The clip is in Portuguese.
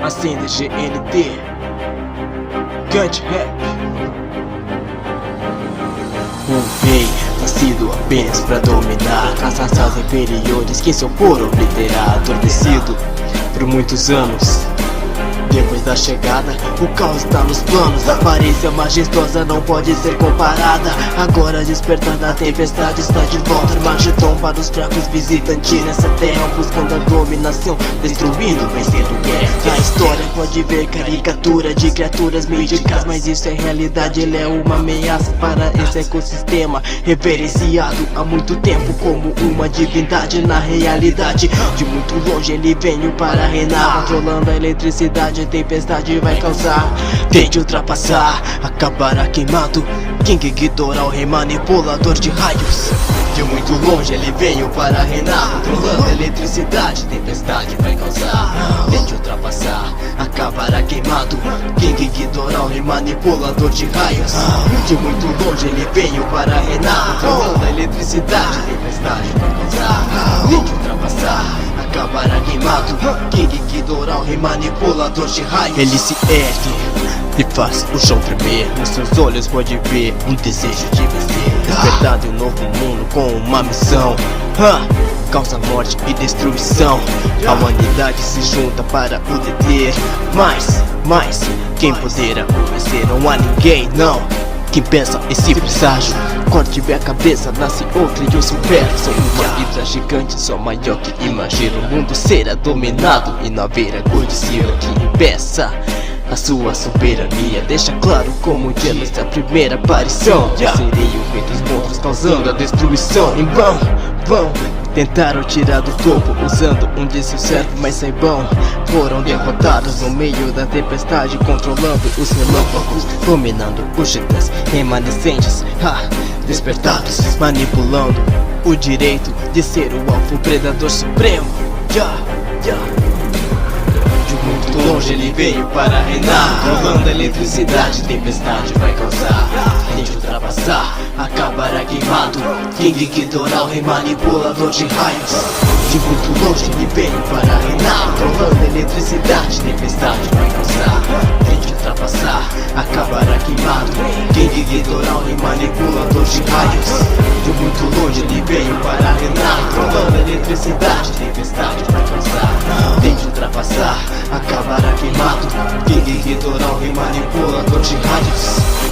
acende GNT Gante Rap. Um rei nascido apenas pra dominar as raças inferiores que se opor obliterar. Adormecido por muitos anos, depois da chegada, o caos está nos planos. A aparência majestosa não pode ser comparada. Agora despertada, a tempestade está de volta. Armagedon para os fracos visitantes nessa terra, buscando a dominação, destruindo, vencendo guerra. A história pode ver caricatura de criaturas míticas, mas isso é realidade, ele é uma ameaça para esse ecossistema, reverenciado há muito tempo como uma divindade. Na realidade, de muito longe ele veio para reinar, controlando a eletricidade. A tempestade vai causar, tente ultrapassar, acabará queimado. King Ghidorah, o rei manipulador de raios. De muito longe ele veio para reinar, controlando a eletricidade. Tempestade vai causar, tente ultrapassar, acabará queimado. King Ghidorah, o rei manipulador de raios. De muito longe ele veio para reinar, controlando a eletricidade. Tempestade vai causar, tente ultrapassar, acabará queimado. King Ghidorah, o rei manipulador de raios. Ele se ergue e faz o chão tremer. Nos seus olhos pode ver um desejo de vencer, despertado em um novo mundo com uma missão. Causa morte e destruição. A humanidade se junta para o deter. Mas, quem poderá o vencer? Não há ninguém, não. Quem pensa esse presságio, corte a cabeça, nasce outra e o supera. Sou uma hidra gigante, só maior que imagina. O mundo será dominado e não haverá Godzilla que impeça a sua soberania. Deixa claro como diz a primeira aparição. Eu serei o rei dos monstros, causando a destruição. Em vão tentaram tirar do topo, usando um de seus servos, mas saibam, foram derrotados no meio da tempestade, controlando os relâmpagos, dominando os titãs remanescentes, despertados, manipulando o direito de ser o alfa, o predador supremo. De muito longe ele veio para reinar, controlando a eletricidade. Tempestade vai causar, tente ultrapassar, acabará queimado. King Ghidorah, o rei manipulador de raios. De muito longe ele veio para reinar, controlando a eletricidade. Tempestade vai causar, tente ultrapassar, acabará queimado. King Ghidorah, o rei manipulador de raios. De muito longe ele veio para reinar, controlando a eletricidade. Tempestade vai causar, tente ultrapassar, acabará queimado. King Ghidorah, o rei manipulador de raios.